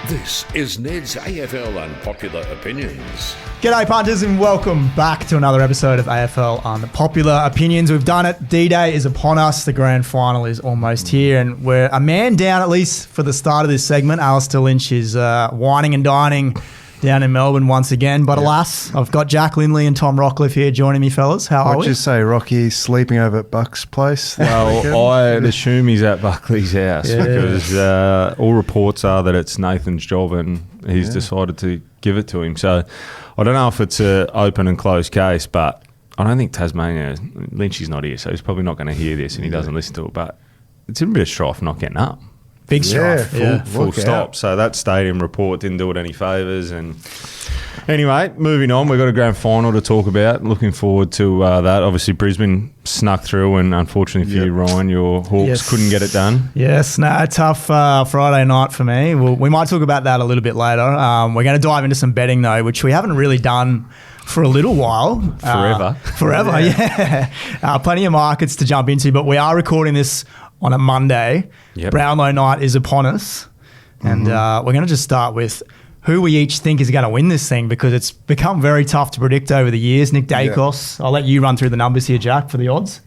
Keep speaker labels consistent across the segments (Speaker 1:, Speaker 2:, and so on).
Speaker 1: This is Ned's AFL Unpopular Opinions.
Speaker 2: G'day punters and welcome back to another episode of AFL Unpopular Opinions. We've done it. D-Day is upon us. The grand final is almost here and we're a man down, at least for the start of this segment. Alastair Lynch is whining and dining down in Melbourne once again. But alas, I've got Jack Lindley and Tom Rockliff here joining me, fellas. How are we?
Speaker 3: What'd you say, Rocky? Sleeping over at Buck's place?
Speaker 4: Well, I'd assume he's at Buckley's house because all reports are that it's Nathan's job and he's decided to give it to him. So I don't know if it's an open and closed case, but I don't think Tasmania, Lynch is not here, so he's probably not going to hear this and he doesn't listen to it. But it's a bit of strife not getting up.
Speaker 2: Big strife.
Speaker 4: Full stop. So that stadium report didn't do it any favours. And anyway, moving on, we've got a grand final to talk about. Looking forward to that. Obviously, Brisbane snuck through, and unfortunately for you, Ryan, your Hawks couldn't get it done.
Speaker 2: Yes, tough Friday night for me. We might talk about that a little bit later. We're going to dive into some betting, though, which we haven't really done for a little while. Forever, yeah. Plenty of markets to jump into, but we are recording this on a Monday. Brownlow night is upon us. And we're going to just start with who we each think is going to win this thing, because it's become very tough to predict over the years. Nick Dacos, I'll let you run through the numbers here, Jack, for the odds.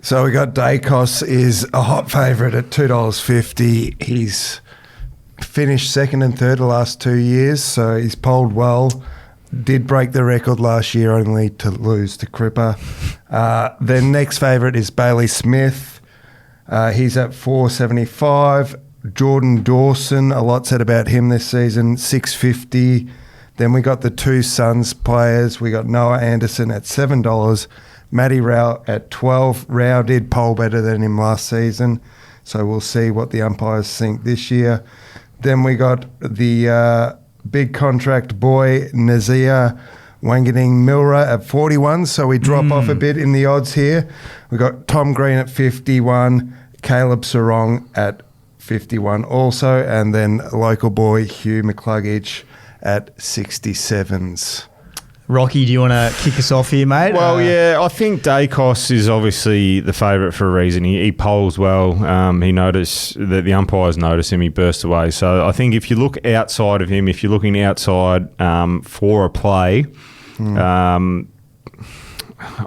Speaker 3: So we got Dacos is a hot favourite at $2.50. He's finished second and third the last 2 years, so he's polled well. Did break the record last year, only to lose to Cripper. Then next favourite is Bailey Smith. He's at $4.75. Jordan Dawson, a lot said about him this season, $6.50. Then we got the two Suns players. We got Noah Anderson at $7. Matty Rao at $12. Rao did poll better than him last season, so we'll see what the umpires think this year. Then we got the big contract boy, Nazir Wanganing Milra at 41, so we drop off a bit in the odds here. We got Tom Green at 51, Caleb Sarong at 51 also, and then local boy Hugh McCluggage at 67s.
Speaker 2: Rocky, do you want to kick us off here, mate?
Speaker 4: Well, I think Dacos is obviously the favourite for a reason. He polls well. He noticed that the umpires notice him. He burst away. So I think if you look outside of him, if you're looking outside for a play, I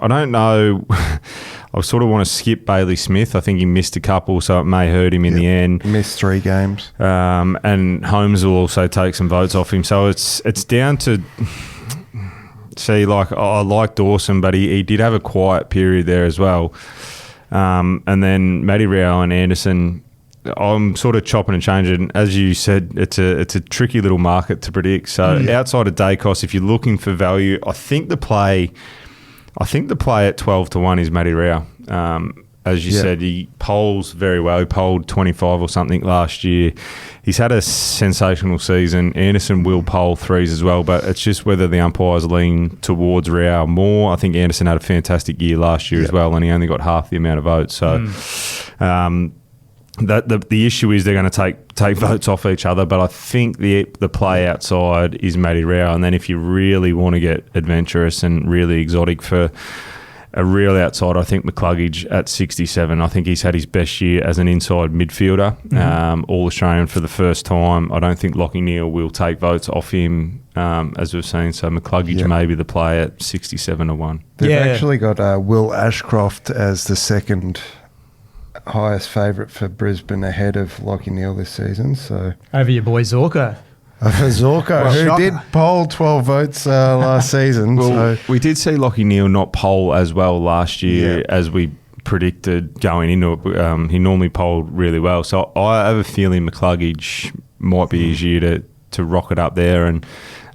Speaker 4: don't know. I sort of want to skip Bailey Smith. I think he missed a couple, so it may hurt him in the end.
Speaker 3: Missed 3 games.
Speaker 4: And Holmes will also take some votes off him. So it's down to... See, I like Dawson, but he did have a quiet period there as well. And then Matty Rao and Anderson, I'm sort of chopping and changing. As you said, it's a tricky little market to predict. So outside of Dacos, if you're looking for value, I think the play at 12-1 is Matty Rao. As you said, he polls very well. He polled 25 or something last year. He's had a sensational season. Anderson will poll 3s as well, but it's just whether the umpires lean towards Rao more. I think Anderson had a fantastic year last year as well, and he only got half the amount of votes. So the issue is they're going to take votes off each other, but I think the play outside is Matty Rao. And then if you really want to get adventurous and really exotic for a real outside, I think McCluggage at 67. I think he's had his best year as an inside midfielder, All-Australian for the first time. I don't think Lachie Neale will take votes off him, as we've seen. So McCluggage may be the play at 67-1.
Speaker 3: They've actually got Will Ashcroft as the second highest favourite for Brisbane ahead of Lachie Neale this season. So
Speaker 2: over your boy Zorko.
Speaker 3: Zorko, who did poll 12 votes last season.
Speaker 4: Well, we did see Lachie Neale not poll as well last year as we predicted going into it. He normally polled really well. So I have a feeling McCluggage might be easier to rock it up there. And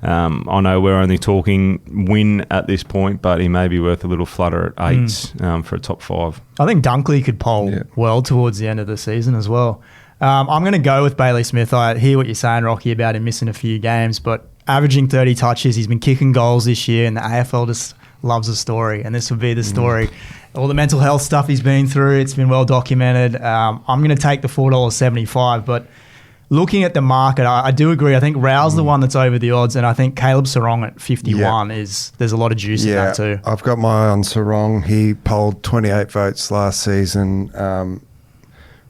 Speaker 4: I know we're only talking win at this point, but he may be worth a little flutter at 8s for a top 5.
Speaker 2: I think Dunkley could poll well towards the end of the season as well. I'm going to go with Bailey Smith. I hear what you're saying, Rocky, about him missing a few games, but averaging 30 touches, he's been kicking goals this year, and the AFL just loves a story, and this would be the story. All the mental health stuff he's been through, it's been well documented. I'm going to take the $4.75, but looking at the market, I do agree. I think Rao's the one that's over the odds, and I think Caleb Sarong at 51 there's a lot of juice in that too.
Speaker 3: I've got my eye on Sarong. He polled 28 votes last season.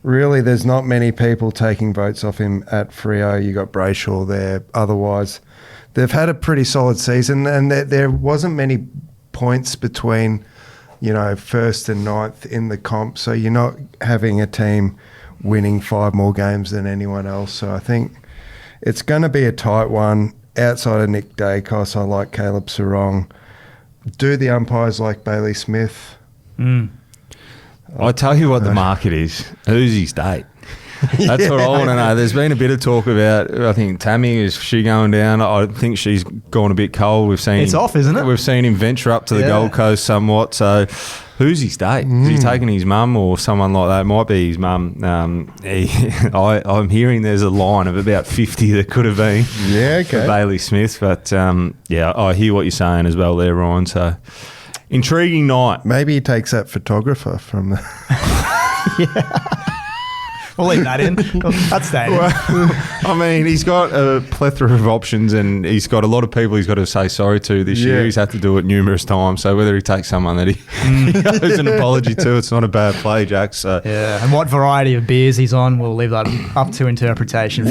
Speaker 3: really, there's not many people taking votes off him at Freo. You got Brayshaw there. Otherwise, they've had a pretty solid season, and there wasn't many points between, first and ninth in the comp. So you're not having a team winning 5 more games than anyone else. So I think it's going to be a tight one. Outside of Nick Dacos, I like Caleb Sarong. Do the umpires like Bailey Smith?
Speaker 4: I tell you what the market is. Who's his date? That's what I want to know. There's been a bit of talk about, I think, Tammy, is she going down? I think she's gone a bit cold. We've seen
Speaker 2: it's off, isn't it?
Speaker 4: We've seen him venture up to the Gold Coast somewhat. So who's his date? Is he taking his mum or someone like that? It might be his mum. I'm hearing there's a line of about 50 that could have been for Bailey Smith. But, I hear what you're saying as well there, Ryan. So intriguing night.
Speaker 3: Maybe he takes that photographer from the...
Speaker 2: We'll leave that in. That's staying in.
Speaker 4: I mean, he's got a plethora of options, and he's got a lot of people he's got to say sorry to this year. He's had to do it numerous times. So whether he takes someone that he owes an apology to, it's not a bad play, Jack. So.
Speaker 2: Yeah, and what variety of beers he's on, we'll leave that up to interpretation.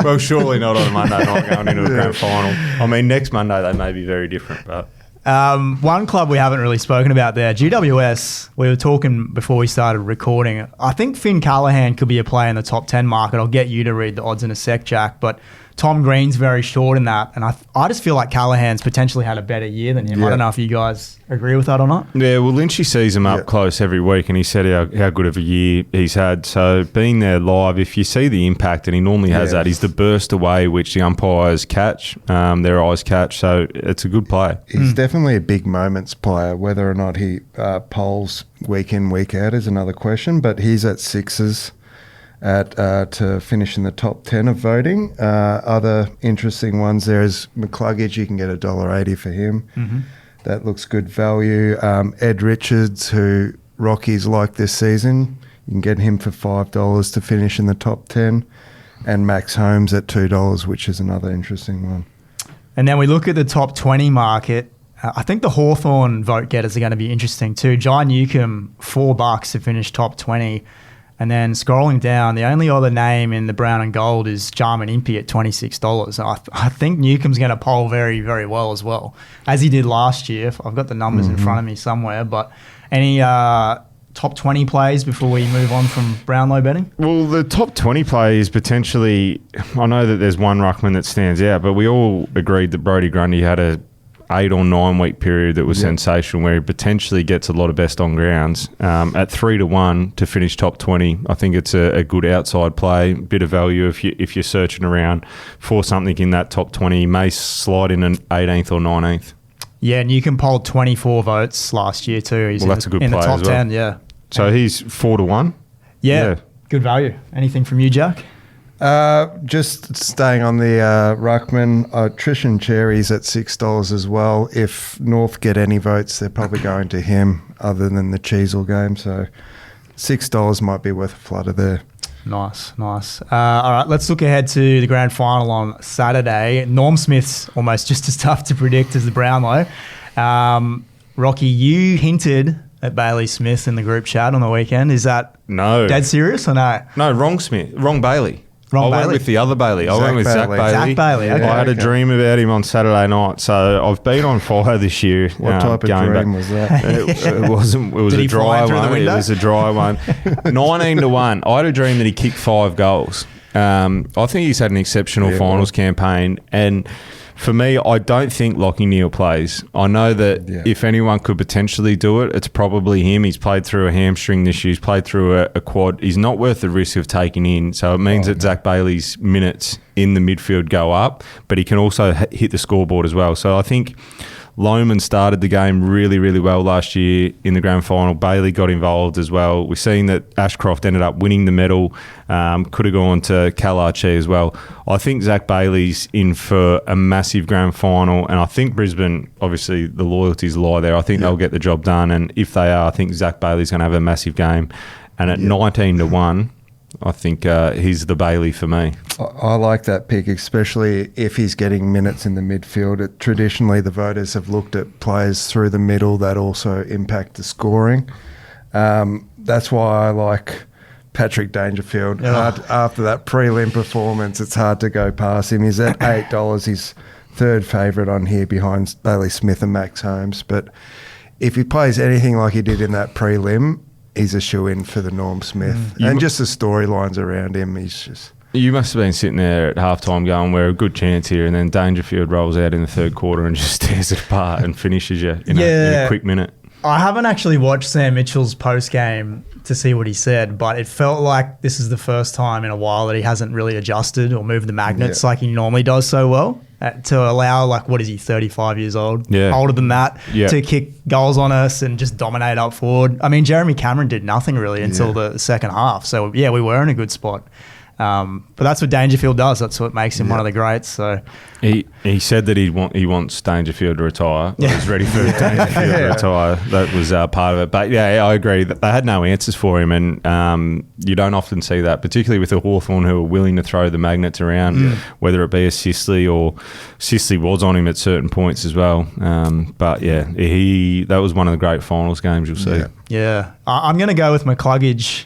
Speaker 4: Well, surely not on a Monday night going into a grand final. I mean, next Monday they may be very different, but...
Speaker 2: one club we haven't really spoken about there, GWS, we were talking before we started recording. I think Finn Callaghan could be a player in the top 10 market. I'll get you to read the odds in a sec, Jack, but Tom Green's very short in that, and I just feel like Callaghan's potentially had a better year than him.
Speaker 3: Yeah.
Speaker 2: I don't know if you guys agree with that or not.
Speaker 4: Yeah, well, Lynchy sees him up close every week, and he said how good of a year he's had. So being there live, if you see the impact, and he normally has that, he's the burst away which the umpires catch, their eyes catch. So it's a good play.
Speaker 3: He's definitely a big moments player. Whether or not he polls week in, week out is another question, but he's at 6s. To finish in the top 10 of voting. Other interesting ones there is McCluggage. You can get $1.80 for him. Mm-hmm. That looks good value. Ed Richards, who Rockies like this season, you can get him for $5 to finish in the top 10. And Max Holmes at $2, which is another interesting one.
Speaker 2: And then we look at the top 20 market. I think the Hawthorn vote getters are going to be interesting too. Jai Newcomb, $4 to finish top 20. And then scrolling down, the only other name in the brown and gold is Jarman Impey at $26. I think Newcomb's going to poll very, very well as well, as he did last year. I've got the numbers in front of me somewhere. But any top 20 plays before we move on from Brownlow betting?
Speaker 4: Well, the top 20 plays potentially, I know that there's one ruckman that stands out, but we all agreed that Brodie Grundy had a 8 or 9 week period that was sensational, where he potentially gets a lot of best on grounds. At 3-1 to finish top 20, I think it's a good outside play, bit of value if you're searching around for something in that top 20. He may slide in an 18th or 19th.
Speaker 2: Yeah, and you can poll 24 votes last year too. He's
Speaker 4: that's a good
Speaker 2: in
Speaker 4: play
Speaker 2: the top
Speaker 4: as well.
Speaker 2: 10, yeah.
Speaker 4: So he's 4-1?
Speaker 2: Yeah, good value. Anything from you, Jack?
Speaker 3: Just staying on the ruckman, Trishan Cherry's at $6 as well. If North get any votes, they're probably going to him other than the Cheezel game. So $6 might be worth a flutter there.
Speaker 2: Nice. All right, let's look ahead to the grand final on Saturday. Norm Smith's almost just as tough to predict as the Brownlow. Rocky, you hinted at Bailey Smith in the group chat on the weekend. Is that dead serious or no?
Speaker 4: No, wrong Smith. Wrong Bailey.
Speaker 2: I
Speaker 4: went with the other Bailey. I went with Zach Bailey.
Speaker 2: Zach Bailey, okay.
Speaker 4: I had a dream about him on Saturday night, so I've been on fire this year.
Speaker 3: What type of dream was that?
Speaker 4: It wasn't. It was a dry one. It was a dry one. 19-1. I had a dream that he kicked 5 goals. I think he's had an exceptional finals campaign, and for me, I don't think Lachie Neale plays. I know that if anyone could potentially do it, it's probably him. He's played through a hamstring this year. He's played through a quad. He's not worth the risk of taking in. So it means that Zach Bailey's minutes in the midfield go up, but he can also hit the scoreboard as well. So I think Lohman started the game really, really well last year in the grand final. Bailey got involved as well. We've seen that Ashcroft ended up winning the medal. Could have gone to Kalachi as well. I think Zach Bailey's in for a massive grand final, and I think Brisbane, obviously the loyalties lie there. I think they'll get the job done, and if they are, I think Zach Bailey's going to have a massive game. And at 19-1, I think he's the Bailey for me.
Speaker 3: I like that pick, especially if he's getting minutes in the midfield. Traditionally, the voters have looked at players through the middle that also impact the scoring. that's why I like Patrick Dangerfield. After that prelim performance, it's hard to go past him. He's at $8. He's third favourite on here behind Bailey Smith and Max Holmes. But if he plays anything like he did in that prelim, he's a shoe-in for the Norm Smith. And just the storylines around him, he's just...
Speaker 4: You must have been sitting there at halftime going, we're a good chance here, and then Dangerfield rolls out in the third quarter and just tears it apart and finishes you in a quick minute.
Speaker 2: I haven't actually watched Sam Mitchell's post-game to see what he said, but it felt like this is the first time in a while that he hasn't really adjusted or moved the magnets like he normally does so well to allow, like, what is he, 35 years old? Older than that, to kick goals on us and just dominate up forward. I mean, Jeremy Cameron did nothing really until the second half. So, yeah, we were in a good spot. But that's what Dangerfield does. That's what makes him one of the greats. So
Speaker 4: he said that he wants Dangerfield to retire. Yeah. He's ready for Dangerfield to retire. That was part of it. But yeah, I agree that they had no answers for him, and you don't often see that, particularly with a Hawthorn who are willing to throw the magnets around, whether it be a Sisley or Sisley was on him at certain points as well. But yeah, that was one of the great finals games you'll see.
Speaker 2: Yeah, I'm going to go with McCluggage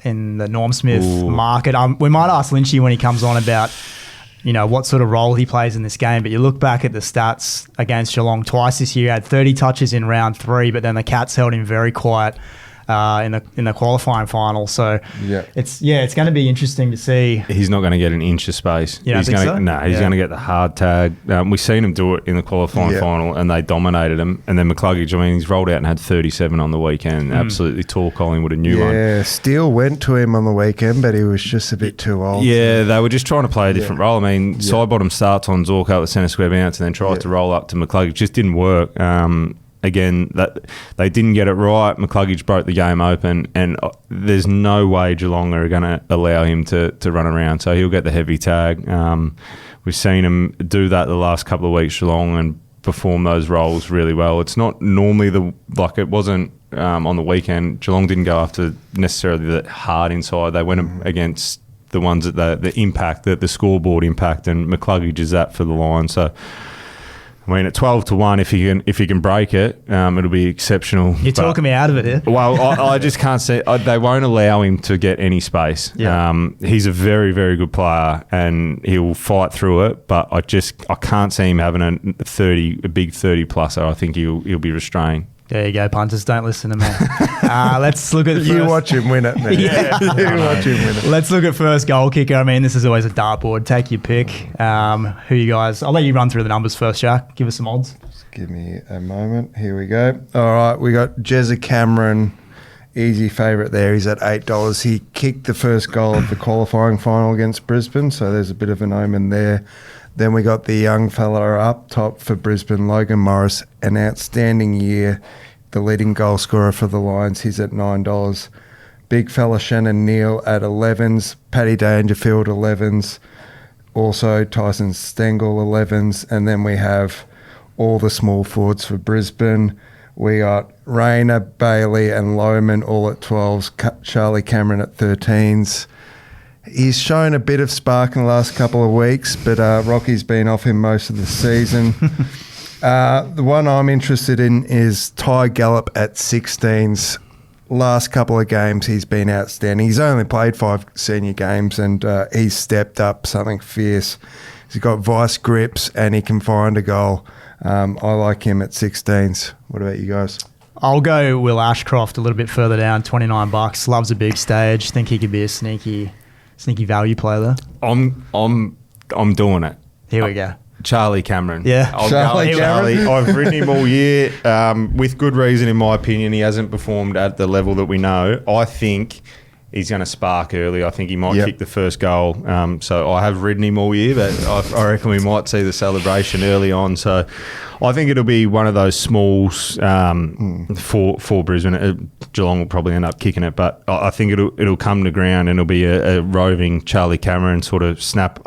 Speaker 2: in the Norm Smith market. We might ask Lynchy when he comes on about, what sort of role he plays in this game. But you look back at the stats against Geelong twice this year. He had 30 touches in round 3, but then the Cats held him very quiet in the qualifying final. So it's going to be interesting to see.
Speaker 4: He's not going to get an inch of space.
Speaker 2: You don't think so?
Speaker 4: No, he's going to get the hard tag. We've seen him do it in the qualifying final, and they dominated him. And then McCluggage, he's rolled out and had 37 on the weekend. Absolutely tall Collingwood, a new one.
Speaker 3: Yeah, Steele went to him on the weekend, but he was just a bit too old.
Speaker 4: Yeah, they were just trying to play a different role. Side bottom starts on Zorko at the centre square bounce and then tried to roll up to McCluggage. Just didn't work. Again, that they didn't get it right. McCluggage broke the game open, and there's no way Geelong are going to allow him to run around. So he'll get the heavy tag. We've seen him do that the last couple of weeks, Geelong, and perform those roles really well. It's not normally it wasn't on the weekend. Geelong didn't go after necessarily the hard inside. They went against the ones that the impact, the scoreboard impact, and McCluggage is that for the line. So. At 12-1, if he can break it, it'll be exceptional.
Speaker 2: You're talking me out of it here.
Speaker 4: Well, I just can't see. They won't allow him to get any space. Yeah. He's a very, very good player, and he'll fight through it. But I can't see him having a big 30-pluser. I think he'll be restrained.
Speaker 2: There you go, punters. Don't listen to me. Let's look at
Speaker 3: you watch him win it, man. You watch him win it.
Speaker 2: Let's look at first goal kicker. I mean, this is always a dartboard. Take your pick. Who you guys? I'll let you run through the numbers first, Jack. Give us some odds.
Speaker 3: Just give me a moment. Here we go. All right, we got Jezza Cameron, easy favourite there. He's at $8. He kicked the first goal of the qualifying final against Brisbane, so there's a bit of an omen there. Then we got the young fella up top for Brisbane, Logan Morris, an outstanding year, the leading goal scorer for the Lions. He's at $9. Big fella Shannon Neale at 11s, Paddy Dangerfield 11s, also Tyson Stengel 11s, and then we have all the small forwards for Brisbane. We got Rayner, Bailey and Lohman all at 12s, Charlie Cameron at 13s. He's shown a bit of spark in the last couple of weeks, but Rocky's been off him most of the season. The one I'm interested in is Ty Gallop at 16s. Last couple of games, he's been outstanding. He's only played 5 senior games, and he's stepped up something fierce. He's got vice grips, and he can find a goal. I like him at 16s. What about you guys?
Speaker 2: I'll go Will Ashcroft a little bit further down, $29. Loves a big stage. Think he could be a sneaky value play there.
Speaker 4: I'm doing it.
Speaker 2: Here we go.
Speaker 4: Charlie Cameron.
Speaker 2: Yeah.
Speaker 3: Charlie Cameron.
Speaker 4: I've ridden him all year with good reason, in my opinion. He hasn't performed at the level that we know. I think he's going to spark early. I think he might kick the first goal. So I have ridden him all year, but I reckon we might see the celebration early on. So I think it'll be one of those smalls for Brisbane. Geelong will probably end up kicking it, but I think it'll come to ground, and it'll be a roving Charlie Cameron sort of snap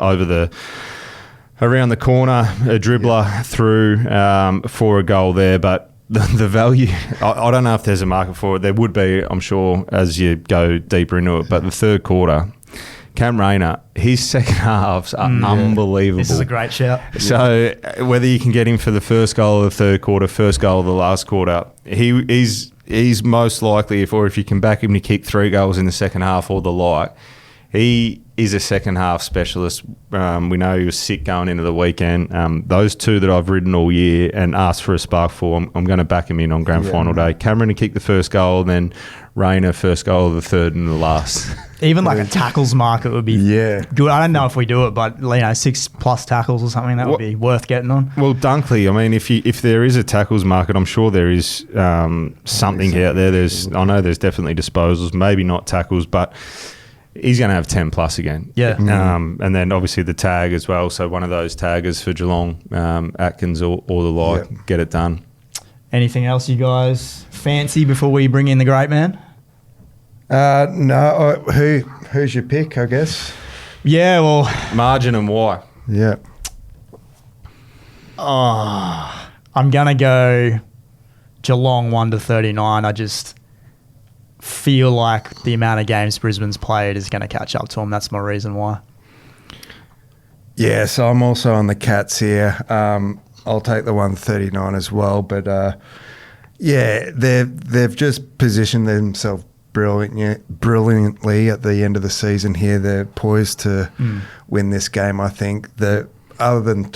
Speaker 4: around the corner, a dribbler through for a goal there. But the value, I don't know if there's a market for it. There would be, I'm sure, as you go deeper into it. But the third quarter, Cam Rayner, his second halves are unbelievable.
Speaker 2: This is a great shout.
Speaker 4: So whether you can get him for the first goal of the third quarter, first goal of the last quarter, he's he's most likely, if you can back him to kick 3 goals in the second half or the like, he is a second half specialist. We know he was sick going into the weekend. Those 2 that I've ridden all year and asked for a spark for, I'm going to back him in on grand final day. Cameron to kick the first goal, and then Rayner first goal of the third and the last.
Speaker 2: Even like a tackles market would be good. I don't know if we do it, but 6+ tackles or something, that would be worth getting on.
Speaker 4: Well, Dunkley, I mean, if there is a tackles market, I'm sure there is something out there. I know there's definitely disposals, maybe not tackles, but he's going to have 10 plus again.
Speaker 2: Yeah.
Speaker 4: And then obviously the tag as well. So one of those taggers for Geelong, Atkins or the like, get it done. Anything
Speaker 2: else you guys fancy before we bring in the great man?
Speaker 3: No. Who's your pick, I guess?
Speaker 2: Yeah, well...
Speaker 4: Margin and why?
Speaker 3: Yeah.
Speaker 2: I'm going to go Geelong 1-39. I just feel like the amount of games Brisbane's played is going to catch up to them. That's my reason why.
Speaker 3: Yeah, so I'm also on the Cats here. I'll take the 139 as well. But, they've just positioned themselves brilliantly at the end of the season here. They're poised to win this game, I think. Other than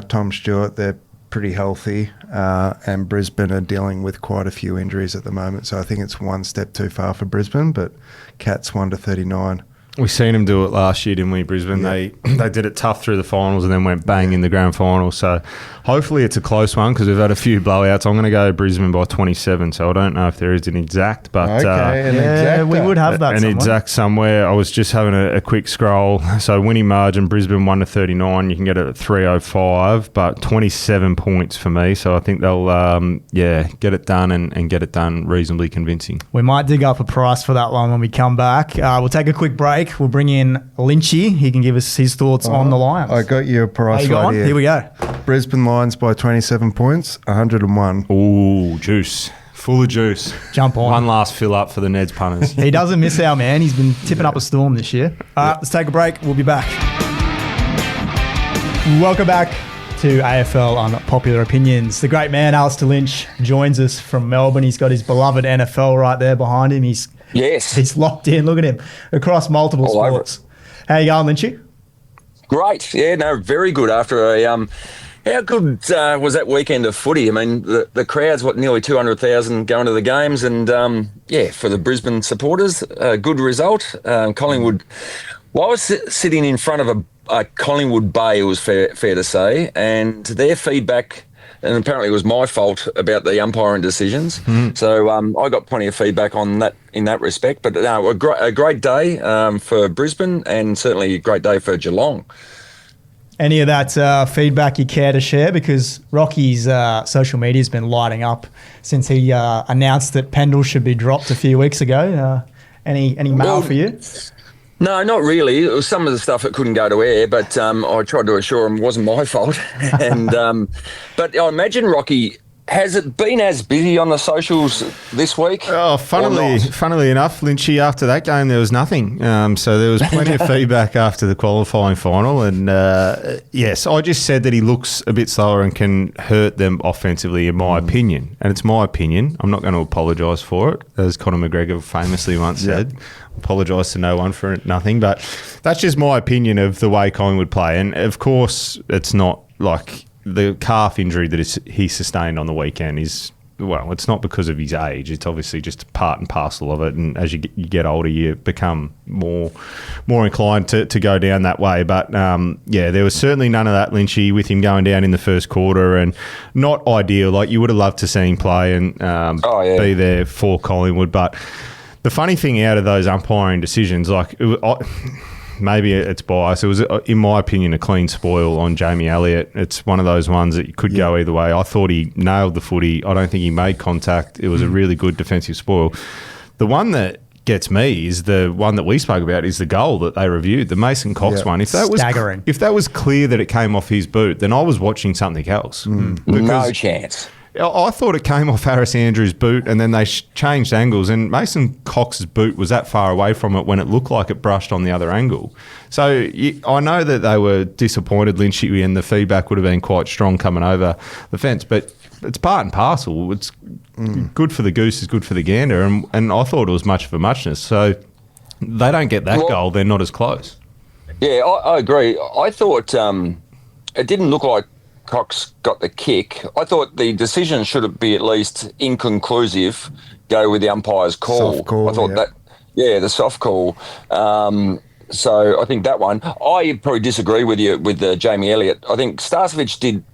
Speaker 3: Tom Stewart, they're pretty healthy, and Brisbane are dealing with quite a few injuries at the moment. So I think it's one step too far for Brisbane, but Cats 1-39.
Speaker 4: We seen them do it last year, didn't we, Brisbane? Yeah. They did it tough through the finals and then went bang in the grand final. So hopefully it's a close one because we've had a few blowouts. I'm going to go Brisbane by 27, so I don't know if there is an exact. But
Speaker 2: we would have that
Speaker 4: exact somewhere. I was just having a quick scroll. So winning margin, Brisbane 1-39. You can get it at 305, but 27 points for me. So I think they'll get it done and get it done reasonably convincing.
Speaker 2: We might dig up a price for that one when we come back. We'll take a quick break. We'll bring in Lynchy. He can give us his thoughts on the Lions.
Speaker 3: I got you a price right here.
Speaker 2: Here we go.
Speaker 3: Brisbane Lions by 27 points, 101.
Speaker 4: Ooh, juice. Full of juice.
Speaker 2: Jump on.
Speaker 4: One last fill up for the Neds punters.
Speaker 2: He doesn't miss our man. He's been tipping up a storm this year. Let's take a break. We'll be back. Welcome back to AFL Unpopular Opinions. The great man, Alastair Lynch, joins us from Melbourne. He's got his beloved NFL right there behind him. He's locked in. Look at him across multiple sports. How you going, Lynchy?
Speaker 5: Great. Yeah, no, very good. After how good was that weekend of footy? I mean, the crowd's nearly 200,000 going to the games, and for the Brisbane supporters, a good result. Collingwood. Well, I was sitting in front of a Collingwood Bay, it was fair to say, and their feedback. And apparently it was my fault about the umpiring decisions. So I got plenty of feedback on that in that respect. But no, a great day for Brisbane and certainly a great day for Geelong.
Speaker 2: Any of that feedback you care to share? Because Rocky's social media has been lighting up since he announced that Pendle should be dropped a few weeks ago. Any mail for you?
Speaker 5: No, not really. It was some of the stuff that couldn't go to air, but I tried to assure him it wasn't my fault. And but I imagine, Rocky, has it been as busy on the socials this week?
Speaker 4: Oh, funnily enough, Lynchy, after that game, there was nothing. So there was plenty of feedback after the qualifying final. And yes, I just said that he looks a bit slower and can hurt them offensively, in my opinion. And it's my opinion. I'm not going to apologise for it, as Conor McGregor famously once said. Apologise to no one for nothing. But that's just my opinion of the way Collingwood play. And, of course, it's not like the calf injury that he sustained on the weekend is, well, it's not because of his age. It's obviously just part and parcel of it. And as you get older, you become more inclined to go down that way. But, there was certainly none of that, Lynchy, with him going down in the first quarter, and not ideal. Like, you would have loved to see him play and be there for Collingwood. But the funny thing out of those umpiring decisions, maybe it's bias. It was, in my opinion, a clean spoil on Jamie Elliott. It's one of those ones that could go either way. I thought he nailed the footy. I don't think he made contact. It was a really good defensive spoil. The one that gets me is the one that we spoke about, is the goal that they reviewed, the Mason Cox one. If that was
Speaker 2: staggering.
Speaker 4: If that was clear that it came off his boot, then I was watching something else.
Speaker 5: No chance.
Speaker 4: I thought it came off Harris Andrews' boot, and then they changed angles, and Mason Cox's boot was that far away from it when it looked like it brushed on the other angle. So I know that they were disappointed, Lynchy, and the feedback would have been quite strong coming over the fence, but it's part and parcel. good for the goose is good for the gander, and I thought it was much of a muchness. So they don't get that goal, they're not as close.
Speaker 5: Yeah, I agree. I thought it didn't look like Cox got the kick. I thought the decision should be at least inconclusive, go with the umpire's call.
Speaker 3: Soft call,
Speaker 5: I thought the soft call. So I think that one. I probably disagree with you with Jamie Elliott. I think Starcevic did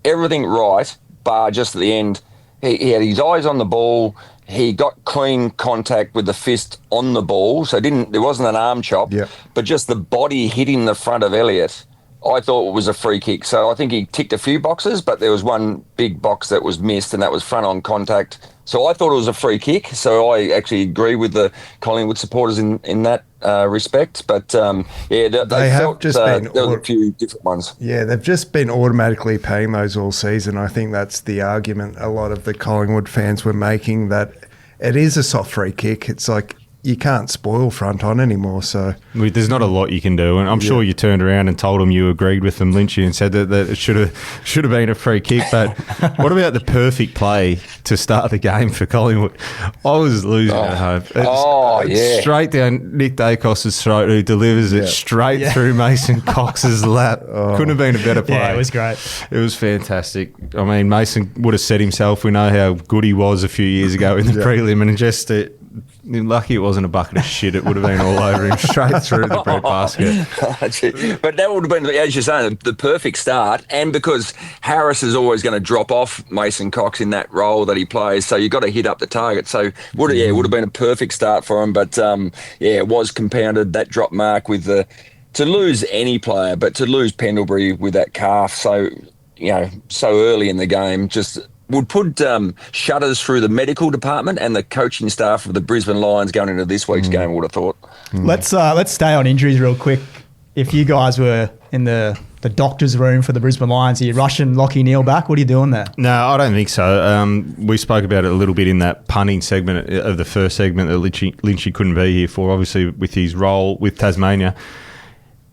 Speaker 5: everything right, bar just at the end. He had his eyes on the ball. He got clean contact with the fist on the ball, so there wasn't an arm chop, but just the body hitting the front of Elliott. I thought it was a free kick. So I think he ticked a few boxes, but there was one big box that was missed, and that was front-on contact. So I thought it was a free kick. So I actually agree with the Collingwood supporters in that respect. But, they felt
Speaker 3: just
Speaker 5: there were a few different ones.
Speaker 3: Yeah, they've just been automatically paying those all season. I think that's the argument a lot of the Collingwood fans were making, that it is a soft free kick. It's like, you can't spoil front on anymore. So
Speaker 4: there's not a lot you can do, and I'm sure you turned around and told them you agreed with them, Lynchy, and said that it should have been a free kick. But what about the perfect play to start the game for Collingwood? I was losing at home. Straight down Nick Dacos's throat, who delivers it straight through Mason Cox's lap. Couldn't have been a better play.
Speaker 2: Yeah, it was great.
Speaker 4: It was fantastic. I mean, Mason would have said himself, we know how good he was a few years ago in the prelim, and just lucky it wasn't a bucket of shit. It would have been all over him, straight through the bread basket.
Speaker 5: But that would have been, as you're saying, the perfect start. And because Harris is always going to drop off Mason Cox in that role that he plays, so you've got to hit up the target. So it would have been a perfect start for him. But it was compounded, that drop mark, with to lose any player, but to lose Pendlebury with that calf so early in the game, just would put shudders through the medical department and the coaching staff of the Brisbane Lions going into this week's game, I would have thought.
Speaker 2: Let's stay on injuries real quick. If you guys were in the doctor's room for the Brisbane Lions, are you rushing Lachie Neale back? What are you doing there?
Speaker 4: No, I don't think so. We spoke about it a little bit in that punting segment of the first segment that Lynchy couldn't be here for, obviously with his role with Tasmania.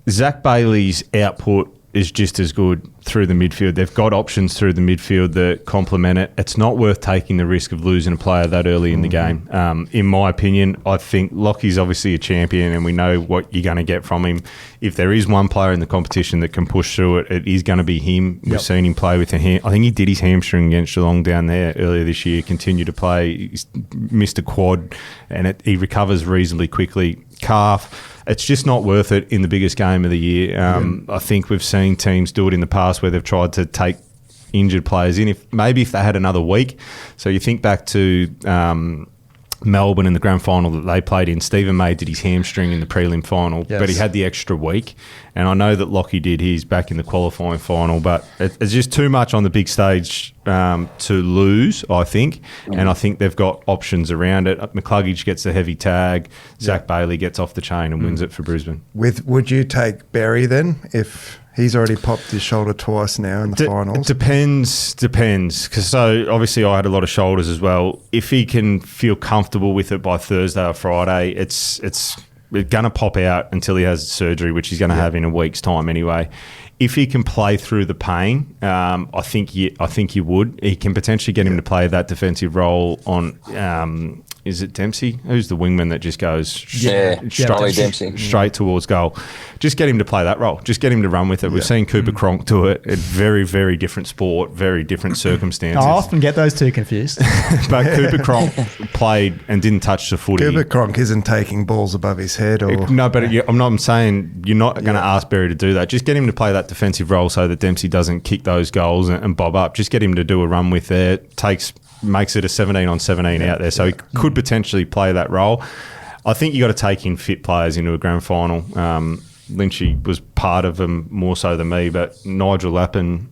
Speaker 4: Zach Bailey's output is just as good through the midfield. They've got options through the midfield that complement it. It's not worth taking the risk of losing a player that early in the game. In my opinion, I think Lockie's obviously a champion and we know what you're going to get from him. If there is one player in the competition that can push through it, it is going to be him. We've seen him play with a hand. I think he did his hamstring against Geelong down there earlier this year, continued to play. He's missed a quad and he recovers reasonably quickly. Calf, it's just not worth it in the biggest game of the year. I think we've seen teams do it in the past where they've tried to take injured players in. If they had another week. So you think back to Melbourne in the grand final that they played in. Stephen May did his hamstring in the prelim final, but he had the extra week. And I know that Lachie did his back in the qualifying final, but it's just too much on the big stage to lose, I think. And I think they've got options around it. McCluggage gets the heavy tag. Zach Bailey gets off the chain and wins it for Brisbane.
Speaker 3: Would you take Berry then if he's already popped his shoulder twice now in the finals?
Speaker 4: Depends. Because so obviously I had a lot of shoulders as well. If he can feel comfortable with it by Thursday or Friday, it's going to pop out until he has surgery, which he's going to have in a week's time anyway. If he can play through the pain, I think you would. He can potentially get him to play that defensive role on. Is it Dempsey? Who's the wingman that just goes straight towards goal? Just get him to play that role. Just get him to run with it. We've seen Cooper Cronk do it. It's very, very different sport, very different circumstances.
Speaker 2: I often get those two confused.
Speaker 4: But Cooper Cronk played and didn't touch the footy.
Speaker 3: Cooper Cronk isn't taking balls above his head.
Speaker 4: No, but I'm saying you're not going to ask Berry to do that. Just get him to play that defensive role so that Dempsey doesn't kick those goals and bob up. Just get him to do a run with there. Makes it a 17-on-17 out there. So he could potentially play that role. I think you got to take in fit players into a grand final. Lynchy was part of them more so than me, but Nigel Lappin,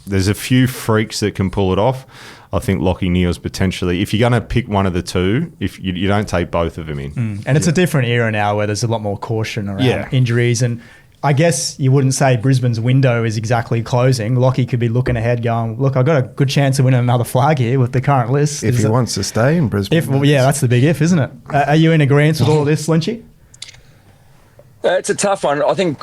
Speaker 4: there's a few freaks that can pull it off. I think Lachie Neale's potentially, if you're going to pick one of the two, if you don't take both of them in.
Speaker 2: And it's a different era now where there's a lot more caution around injuries, and I guess you wouldn't say Brisbane's window is exactly closing. Lachie could be looking ahead going, look, I've got a good chance of winning another flag here with the current list.
Speaker 3: If he wants to stay in Brisbane.
Speaker 2: That's the big if, isn't it? Are you in agreement with all of this, Lynchy?
Speaker 5: It's a tough one. I think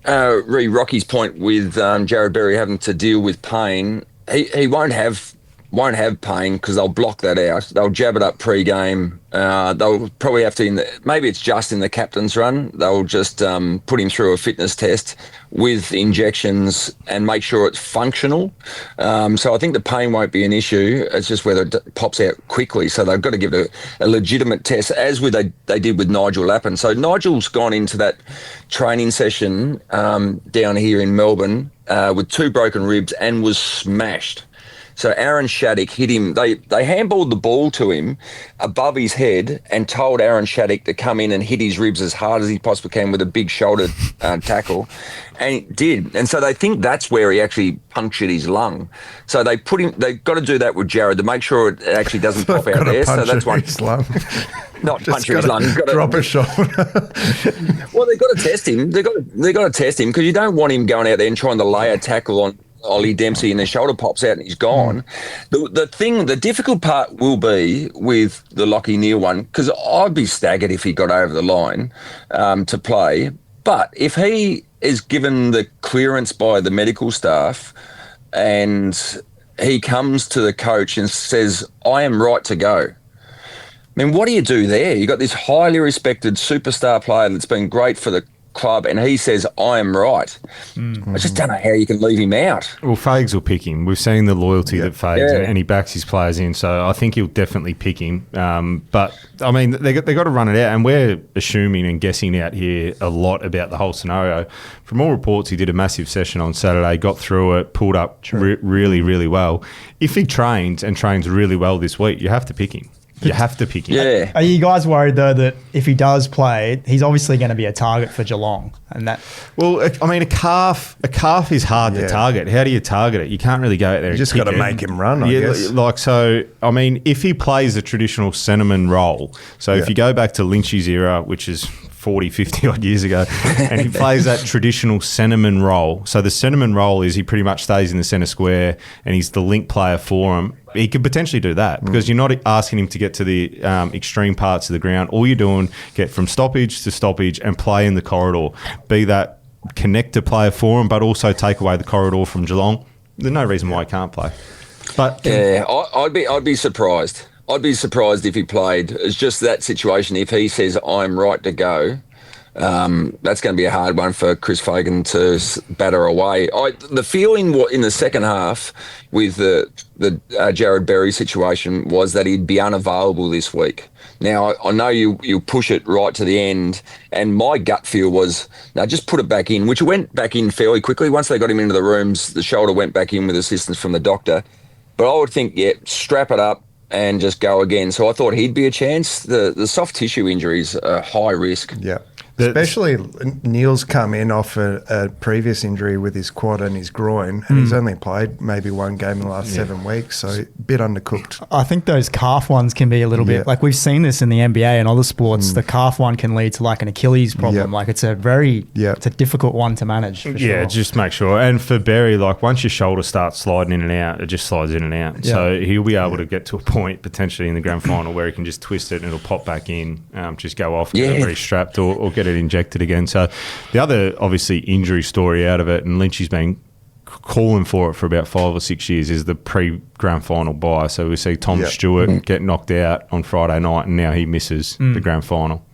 Speaker 5: Rocky's point with Jared Berry having to deal with pain, he won't have won't have pain because they'll block that out. They'll jab it up pre-game. They'll probably have to, maybe it's just in the captain's run, they'll just put him through a fitness test with injections and make sure it's functional. So I think the pain won't be an issue. It's just whether it pops out quickly. So they've got to give it a legitimate test, as they did with Nigel Lappin. So Nigel's gone into that training session down here in Melbourne with 2 broken ribs and was smashed. So Aaron Shattuck hit him. They handballed the ball to him above his head and told Aaron Shattuck to come in and hit his ribs as hard as he possibly can with a big shoulder tackle. And he did. And so they think that's where he actually punctured his lung. So they've got to do that with Jared to make sure it actually doesn't pop out there. So that's one.
Speaker 3: His lung.
Speaker 5: Not puncture his lung.
Speaker 3: Drop a shoulder.
Speaker 5: Well, they've got to test him. They've got to test him because you don't want him going out there and trying to lay a tackle on Ollie Dempsey and the shoulder pops out and he's gone. The difficult part will be with the Lachie Neale one, because I'd be staggered if he got over the line to play. But if he is given the clearance by the medical staff and he comes to the coach and says, I am right to go. I mean, what do you do there? You've got this highly respected superstar player that's been great for the club and he says, I am right. I just don't know how you can leave him out.
Speaker 4: Well, Fags will pick him. We've seen the loyalty that Fags and he backs his players in, so I think he'll definitely pick him. But, I mean, they got to run it out, and we're assuming and guessing out here a lot about the whole scenario. From all reports, he did a massive session on Saturday, got through it, pulled up really, really well. If he trains really well this week, you have to pick him. You have to pick him.
Speaker 5: Yeah.
Speaker 2: Are you guys worried, though, that if he does play, he's obviously going to be a target for Geelong? And that.
Speaker 4: Well, I mean, a calf is hard to target. How do you target it? You can't really go out there.
Speaker 3: You just got to make him run, I guess.
Speaker 4: I mean, if he plays the traditional centreman role, so if you go back to Lynch's era, which is 40, 50 odd years ago, and he plays that traditional centreman role. So the centreman role is he pretty much stays in the centre square and he's the link player for him. He could potentially do that because you're not asking him to get to the extreme parts of the ground. All you're doing, get from stoppage to stoppage and play in the corridor. Be that connector player for him, but also take away the corridor from Geelong. There's no reason why he can't play. But
Speaker 5: I'd be surprised. I'd be surprised if he played. It's just that situation. If he says, I'm right to go, that's going to be a hard one for Chris Fagan to batter away. The feeling in the second half with the Jared Berry situation was that he'd be unavailable this week. Now, I know you push it right to the end, and my gut feel was, no, just put it back in, which went back in fairly quickly. Once they got him into the rooms, the shoulder went back in with assistance from the doctor. But I would think, strap it up and just go again. So I thought he'd be a chance. The soft tissue injuries are high risk.
Speaker 3: Yeah. Especially Neale's come in off a previous injury with his quad and his groin, and he's only played maybe one game in the last 7 weeks, so a bit undercooked.
Speaker 2: I think those calf ones can be a little bit, like we've seen this in the NBA and other sports, the calf one can lead to like an Achilles problem. Like it's a very, it's a difficult one to manage. For sure.
Speaker 4: Just make sure. And for Berry, like once your shoulder starts sliding in and out, it just slides in and out. So he'll be able to get to a point potentially in the grand final where he can just twist it and it'll pop back in, just go off, get it re-strapped or get it injected again. So the other obviously injury story out of it, and Lynch has been calling for it for about 5 or 6 years, is the pre-grand final bye. So we see Tom Stewart get knocked out on Friday night and now he misses the grand final.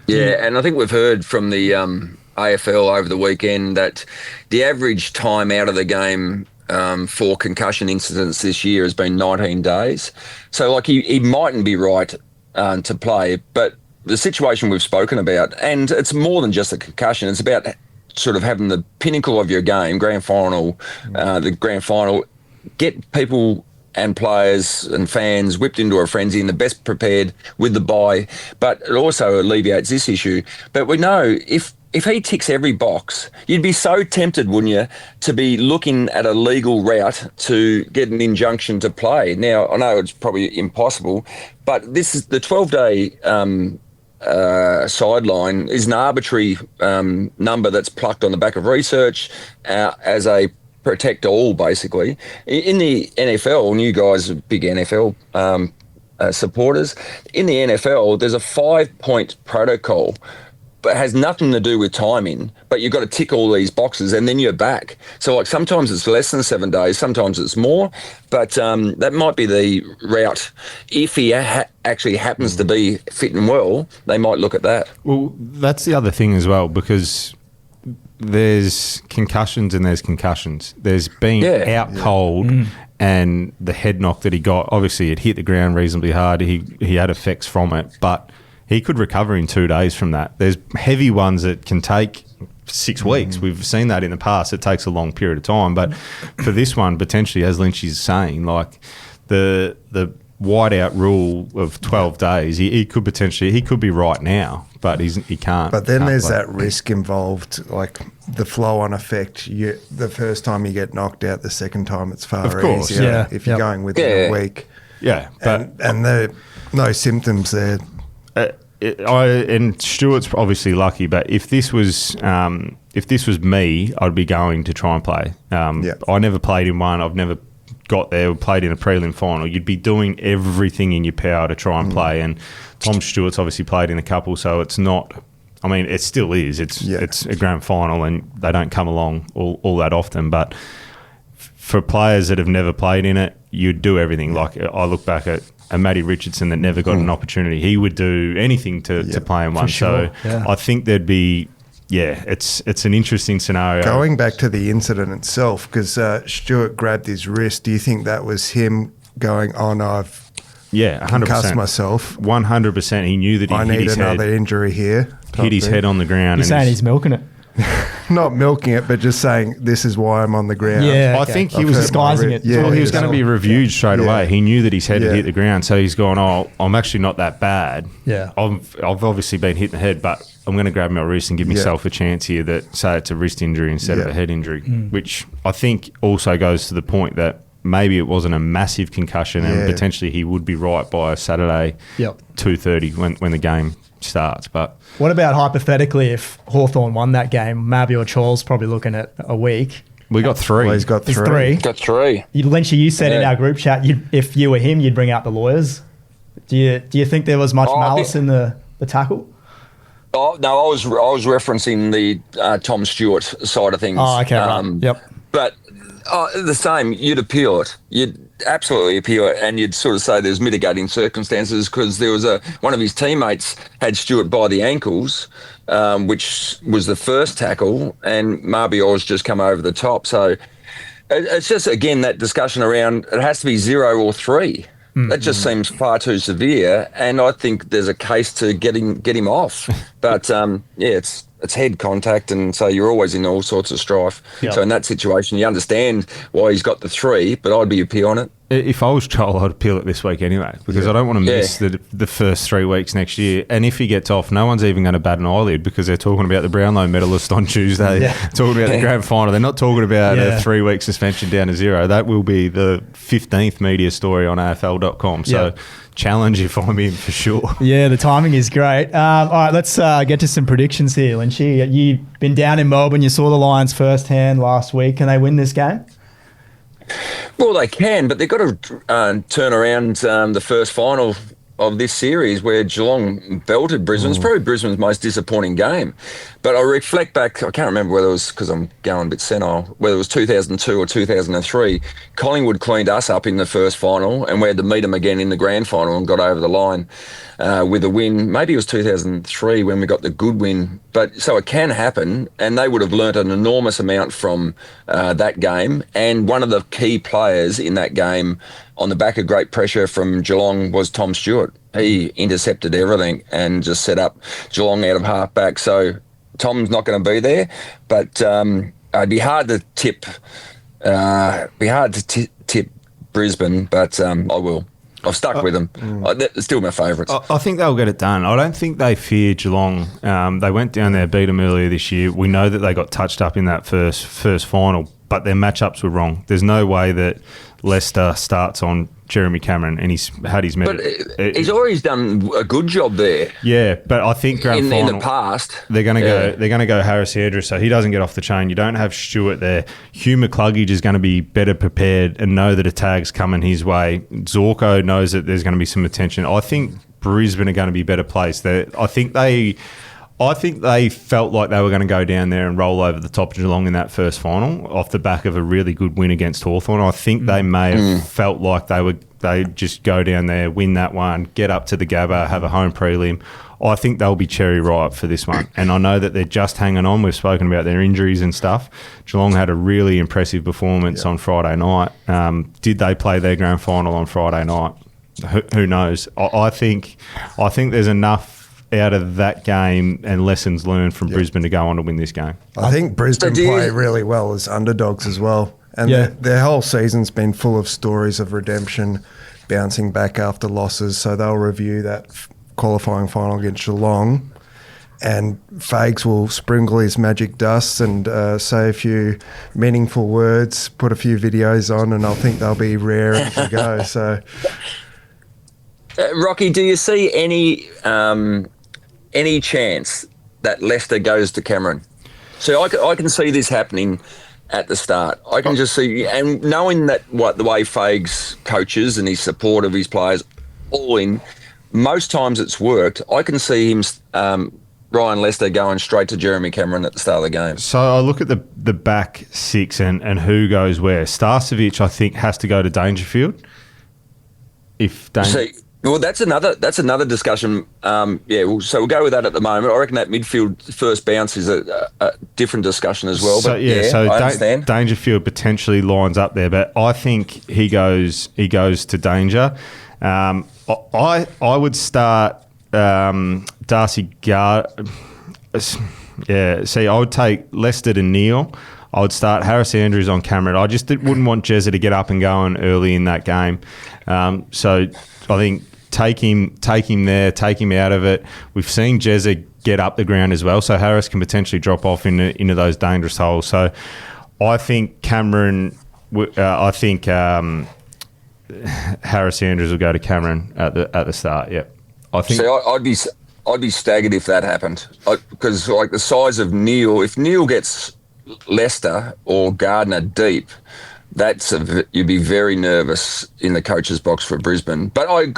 Speaker 5: Yeah, and I think we've heard from the AFL over the weekend that the average time out of the game for concussion incidents this year has been 19 days. So like he mightn't be right to play, but the situation we've spoken about, and it's more than just a concussion, it's about sort of having the pinnacle of your game, grand final, the grand final, get people and players and fans whipped into a frenzy and the best prepared with the bye, but it also alleviates this issue. But we know if he ticks every box, you'd be so tempted, wouldn't you, to be looking at a legal route to get an injunction to play. Now, I know it's probably impossible, but this is the 12-day sideline is an arbitrary number that's plucked on the back of research as a protect all, basically. In the NFL, and you guys are big NFL supporters, in the NFL, there's a 5-point protocol but it has nothing to do with timing, but you've got to tick all these boxes and then you're back. So like sometimes it's less than 7 days, sometimes it's more, but that might be the route. If he actually happens to be fit and well, they might look at that.
Speaker 4: Well, that's the other thing as well, because there's concussions and there's concussions. There's being out cold and the head knock that he got. Obviously, it hit the ground reasonably hard. He had effects from it, but he could recover in 2 days from that. There's heavy ones that can take 6 weeks. We've seen that in the past. It takes a long period of time. But for this one, potentially, as Lynch is saying, like the whiteout rule of 12 days, he could be right now, but he can't.
Speaker 3: But then there's
Speaker 4: play.
Speaker 3: that risk involved, like the flow-on effect. The first time you get knocked out, the second time it's far easier if you're going within a week.
Speaker 4: Yeah, but
Speaker 3: and there are no symptoms there.
Speaker 4: And Stuart's obviously lucky, but if this was me, I'd be going to try and play. I never played in one. I've never got there, played in a prelim final. You'd be doing everything in your power to try and play. And Tom Stewart's obviously played in a couple, so it's not. I mean, it still is. It's a grand final, and they don't come along all that often. But for players that have never played in it, you'd do everything. Like I look back at a Matty Richardson that never got an opportunity. He would do anything to play in one.
Speaker 2: Sure.
Speaker 4: So I think there'd be, it's an interesting scenario.
Speaker 3: Going back to the incident itself, because Stewart grabbed his wrist, do you think that was him going, oh no, I've
Speaker 4: 100%.
Speaker 3: concussed myself?
Speaker 4: 100%. He knew that he
Speaker 3: I
Speaker 4: hit
Speaker 3: need
Speaker 4: his
Speaker 3: another
Speaker 4: head.
Speaker 3: injury here.
Speaker 4: Hit his head on the ground.
Speaker 2: You're saying he's milking it?
Speaker 3: Not milking it, but just saying this is why I'm on the ground.
Speaker 2: Yeah,
Speaker 4: I think he was
Speaker 2: disguising it.
Speaker 3: Yeah,
Speaker 4: he was going to be reviewed straight away. He knew that his head had hit the ground, so he's gone, oh, I'm actually not that bad.
Speaker 2: Yeah.
Speaker 4: I've obviously been hit in the head, but I'm going to grab my wrist and give myself a chance here that, say, it's a wrist injury instead of a head injury, which I think also goes to the point that maybe it wasn't a massive concussion and potentially he would be right by Saturday 2:30 when the game starts. But
Speaker 2: what about hypothetically if Hawthorn won that game? Maybe or Charles probably looking at a week.
Speaker 4: we got 3.
Speaker 3: Well, he's got
Speaker 2: There's
Speaker 3: 3.
Speaker 5: Got 3.
Speaker 2: Lynchy, you said in our group chat, if you were him, you'd bring out the lawyers. Do you think there was much malice in the tackle?
Speaker 5: Oh no, I was referencing the Tom Stewart side of things.
Speaker 2: Oh, okay, right. Yep.
Speaker 5: But the same, you'd appeal it. You'd absolutely appeal it, and you'd sort of say there's mitigating circumstances because there was one of his teammates had Stewart by the ankles, which was the first tackle, and Marbior's just come over the top. So it's just, again, that discussion around it has to be 0 or 3. That just seems far too severe, and I think there's a case to get him off. But it's head contact, and so you're always in all sorts of strife.
Speaker 2: Yep.
Speaker 5: So in that situation, you understand why he's got the 3, but I'd be appeal on it.
Speaker 4: If I was Joel, I'd appeal it this week anyway because I don't want to miss the first 3 weeks next year. And if he gets off, no one's even going to bat an eyelid because they're talking about the Brownlow medalist on Tuesday, talking about the grand final. They're not talking about a 3-week suspension down to 0. That will be the 15th media story on AFL.com. So challenge if I'm in for sure.
Speaker 2: Yeah, the timing is great. All right, let's get to some predictions here, Lynchy. You've been down in Melbourne. You saw the Lions firsthand last week. Can they win this game?
Speaker 5: Well, they can, but they've got to turn around the first final of this series where Geelong belted Brisbane. It's probably Brisbane's most disappointing game. But I reflect back, I can't remember whether it was, because I'm going a bit senile, whether it was 2002 or 2003. Collingwood cleaned us up in the first final and we had to meet them again in the grand final and got over the line with a win. Maybe it was 2003 when we got the good win. But so it can happen, and they would have learnt an enormous amount from that game. And one of the key players in that game on the back of great pressure from Geelong was Tom Stewart. He intercepted everything and just set up Geelong out of half-back. So Tom's not going to be there, but it'd be hard to tip. Tip Brisbane, but I will. I've stuck with them. They're still my favourites.
Speaker 4: I think they'll get it done. I don't think they fear Geelong. They went down there, beat them earlier this year. We know that they got touched up in that first final, but their matchups were wrong. There's no way that Leicester starts on Jeremy Cameron, and he's had his
Speaker 5: But he's always done a good job there.
Speaker 4: Yeah, but I think grand final
Speaker 5: in the past
Speaker 4: they're going to go. They're going to go Harris Andrews, so he doesn't get off the chain. You don't have Stewart there. Hugh McCluggage is going to be better prepared and know that a tag's coming his way. Zorko knows that there's going to be some attention. I think Brisbane are going to be better placed. I I think they felt like they were going to go down there and roll over the top of Geelong in that first final off the back of a really good win against Hawthorn. I think they may have felt like they'd just go down there, win that one, get up to the Gabba, have a home prelim. I think they'll be cherry ripe for this one. And I know that they're just hanging on. We've spoken about their injuries and stuff. Geelong had a really impressive performance on Friday night. Did they play their grand final on Friday night? Who knows? I think there's enough out of that game and lessons learned from Brisbane to go on to win this game.
Speaker 3: I think Brisbane play really well as underdogs as well. And their whole season's been full of stories of redemption, bouncing back after losses. So they'll review that qualifying final against Geelong, and Fags will sprinkle his magic dust and say a few meaningful words, put a few videos on, and I think they'll be rare as you go. So,
Speaker 5: Rocky, do you see any chance that Leicester goes to Cameron? So I can see this happening at the start. I can just see, and knowing that the way Fags coaches and his support of his players all in, most times it's worked. I can see him, Ryan Leicester, going straight to Jeremy Cameron at the start of the game.
Speaker 4: So I look at the back six and who goes where. Starcevic, I think, has to go to Dangerfield.
Speaker 5: Well, that's another discussion. So we'll go with that at the moment. I reckon that midfield first bounce is a different discussion as well.
Speaker 4: So, I understand. Dangerfield potentially lines up there, but I think he goes to Danger. I would start Darcy Gard. I would take Leicester to Neale. I would start Harris Andrews on Cameron. I just wouldn't want Jezza to get up and going early in that game. So I think take him there, take him out of it. We've seen Jezza get up the ground as well, so Harris can potentially drop off into those dangerous holes. So I think Cameron. Harris Andrews will go to Cameron at the start. Yeah, I think.
Speaker 5: See, I'd be staggered if that happened, because like the size of Neale, if Neale gets Leicester or Gardner deep, you'd be very nervous in the coach's box for Brisbane. But I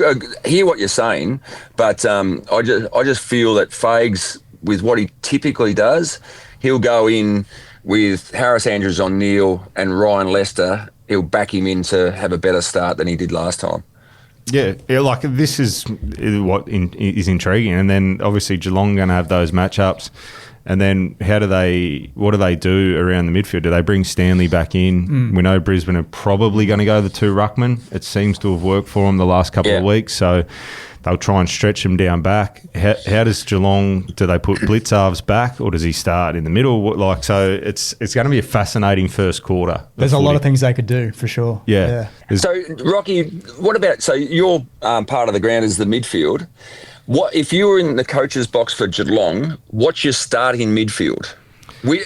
Speaker 5: hear what you're saying, but I just feel that Fags, with what he typically does, he'll go in with Harris Andrews on Neale and Ryan Leicester. He'll back him in to have a better start than he did last time.
Speaker 4: Yeah, like this is what is intriguing. And then obviously Geelong going to have those matchups. And then what do they do around the midfield? Do they bring Stanley back in? We know Brisbane are probably going to go the two ruckman. It seems to have worked for them the last couple of weeks. So they'll try and stretch him down back. How does Geelong, do they put Blitzarves back or does he start in the middle? So it's going to be a fascinating first quarter.
Speaker 2: There's a lot of things they could do for sure.
Speaker 4: Yeah.
Speaker 5: So Rocky, what about, so your part of the ground is the midfield. What if you were in the coach's box for Geelong? What's your starting midfield?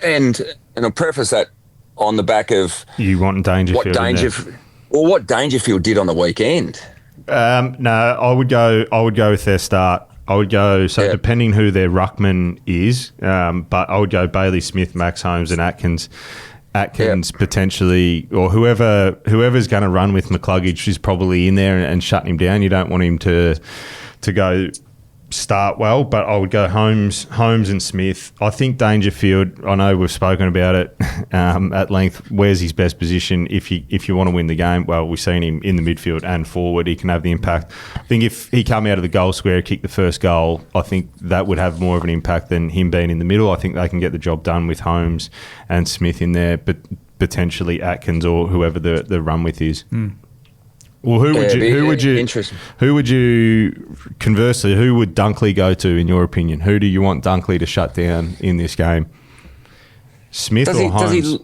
Speaker 5: And I'll preface that on the back of
Speaker 4: you want Dangerfield.
Speaker 5: What Dangerfield did on the weekend.
Speaker 4: No, I would go with their start. I would go depending who their ruckman is, but I would go Bailey Smith, Max Holmes, and Atkins. Potentially, or whoever's going to run with McCluggage is probably in there and shutting him down. You don't want him to go start well, but I would go Holmes and Smith. I think Dangerfield, I know we've spoken about it at length, where's his best position if you want to win the game? Well, we've seen him in the midfield and forward. He can have the impact. I think if he come out of the goal square, kick the first goal, I think that would have more of an impact than him being in the middle. I think they can get the job done with Holmes and Smith in there, but potentially Atkins or whoever the run with is. Well, who would Dunkley go to in your opinion? Who do you want Dunkley to shut down in this game? Smith or Holmes?